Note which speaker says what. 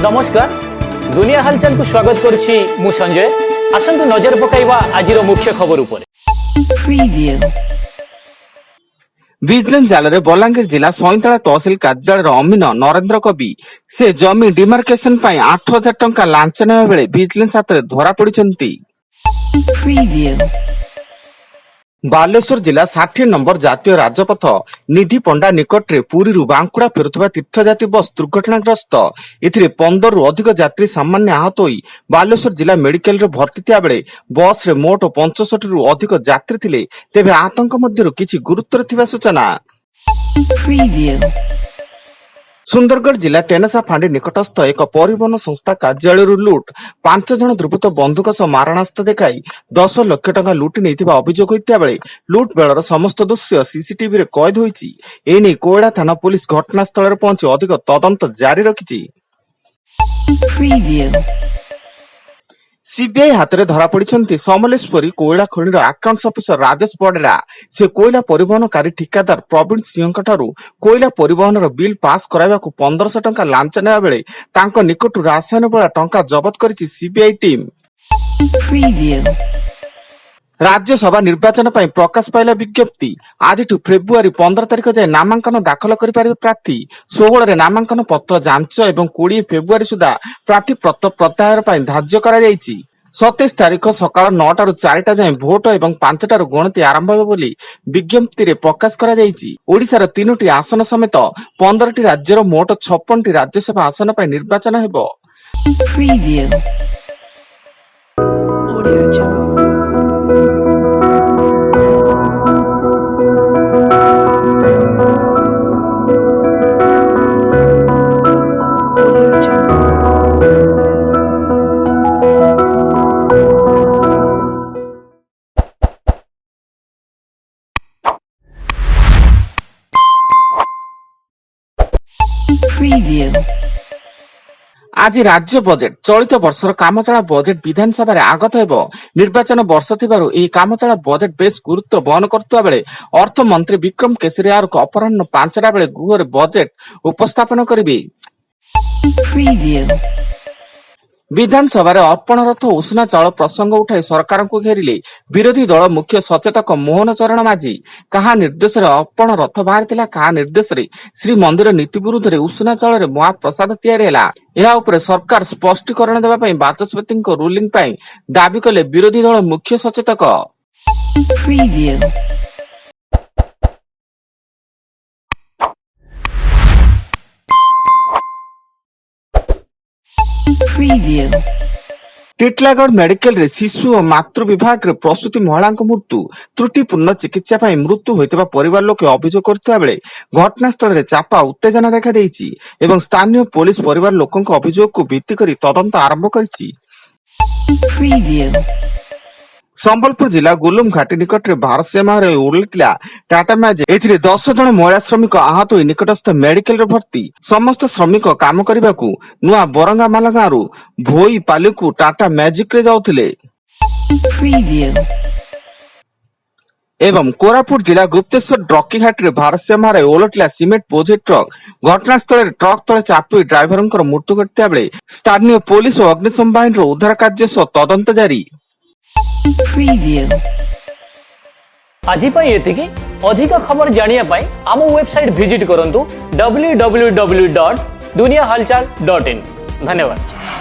Speaker 1: नमस्कार दुनिया हालचाल को स्वागत करुछि मु संजय। आसंतु नजर पकाइबा आजिर मुख्य खबर उपरे।
Speaker 2: विजिलेंस जाल रे बलांगीर जिला सईतला तहसिल कार्यालय अमीन नरेंद्र कवि से जमी डिमार्केशन 8,000 टंका लांच नेबा बेले विजिलेंस हाथ में धरा पड़िछंती। बालेश्वर जिला 60 नंबर जातीय राजपथ निधि पंडा निकट रे पुरी बांकुड़ा फेरुवा तीर्थयात्री बस दुर्घटनाग्रस्त। एथिरे 15 रु अधिक यात्री सामान्य आहत होई बालेश्वर जिला मेडिकल रे भर्ती थिया बेले बस रे मोट 65 रु अधिक यात्री थिले। तेबे आतंक मध्यरु किछि गुरुतर थिबा सूचना। सुंदरगढ़ जिला टेनेसा फांडी निकटस्थ एक परिवहन संस्था कार्यालय लुट 5 जन दुर्बृत्त बंधुक सह मारणास्त्र देखाई 10 लाख टंका लुटि नहीं अभियोग होता बेले लुट बेलर समस्त दृश्य सीसीटीवी रे कैद होईछि। एने कोयड़ा थाना पुलिस घटनास्थल पहुंची अधिक तदंत जारी रखिछि। सीबीआई हाथ में धरा पड़िछंती समलेश्वरी कोयला खनिर अकाउंट्स ऑफिसर राजेश बडेरा। से कोयला परिवहनकारी ठिकादार प्रवीण सिंह कोयला परिवहन बिल पास कराइबाकू 1500 टंका लांच नेबा बेले तांको निकटू रासायन बला टंका जबत करिछि सीबीआई टीम। राज्यसभा निर्वाचन पर प्रकाश पाइला विज्ञप्ति। आज फेब्रुआरी 15 तारिख जाए नामांकन दाखल करें प्रार्थी। 16 रे नामांकन पत्र जांच और 20 फेब्रुआरी सुधा प्रार्थी पत्र प्रत्याहार धार्य करा 27 तारिख सकाळ 9 रु 4 जाए भोट और 5 गणति आरंभ हो बोली विज्ञप्ति रे प्रकाश करा जायछि। ओडिशार 3टी आसन समेत 15टी राज्यर मोट 56टी राज्यसभा आसन पर निर्वाचन हेबो। आज राज्य बजेट चलित वर्षर कामचला बजेट विधानसभा रे आगत हेबो। निर्वाचन वर्ष थिबारु एही कामचला बजेट बेस गुरुत्व बहन करतुवा बेले अर्थ मंत्री विक्रम केसरिया को अपराह्न 5टा बेले गृह रे बजेट उपस्थापन करिबे। विधानसभा रे अर्पण रथ उष्णा चाउल प्रसंग उठाई सरकार को घेरिले विरोधी दल मुख्य सचेतक मोहन चरण माझी। कहा निर्देश रे अर्पण रथ बाहरिथिला, कहा निर्देश रे श्रीमंदिर नीति विरुद्ध रे उष्णा चाउल रे महाप्रसाद तैयारी हैला। एहा उपरे सरकार स्पष्टीकरण देबा पई बाचस्पति को रूलिंग पई दाबी कले विरोधी दल मुख्य सचेतक। टिटलागढ़ मेडिकल रे शिशु और मातृ विभाग रे प्रसूति महिला मृत्यु त्रुटिपूर्ण चिकित्सा पई मृत्यु होइतबा परिवार लोके अभियोग करथिबा बेले घटनास्थल रे चापा उत्तेजना देखा देइछि एवं स्थानीय पुलिस परिवार लोकक अभियोग को भित्ति करी तदंत आरंभ करिछि। संबलपुर जिला गुलुम घाटी निकट भारसेमा रे उल्टिला टाटा मैजिक। एथिरे 10 जन महिला श्रमिक आहत होई निकटस्थ मेडिकल रे भर्ती। समस्त श्रमिक काम करिबाकू नुआ बरंगा मालगां रु भोई पालिकू टाटा मैजिक रे जाउथिले। एवं कोरापुट जिला गुप्तेश्वर ड्रकीघाट रे भारसेमा रे उल्टिला सीमेंट बोझे ट्रक। घटनास्थल रे ट्रक तले चापी ड्राइवरंकर मृत्यु घटिया बेले स्थानीय पुलिस और अग्निशम बाहिनी रो उद्धार कार्य सह तदंत जारी।
Speaker 1: आजि पई एतिकी। अधिक खबर जानिया पई आम वेबसाइट विजिट करंतु www.duniyahalchal.in। धन्यवाद।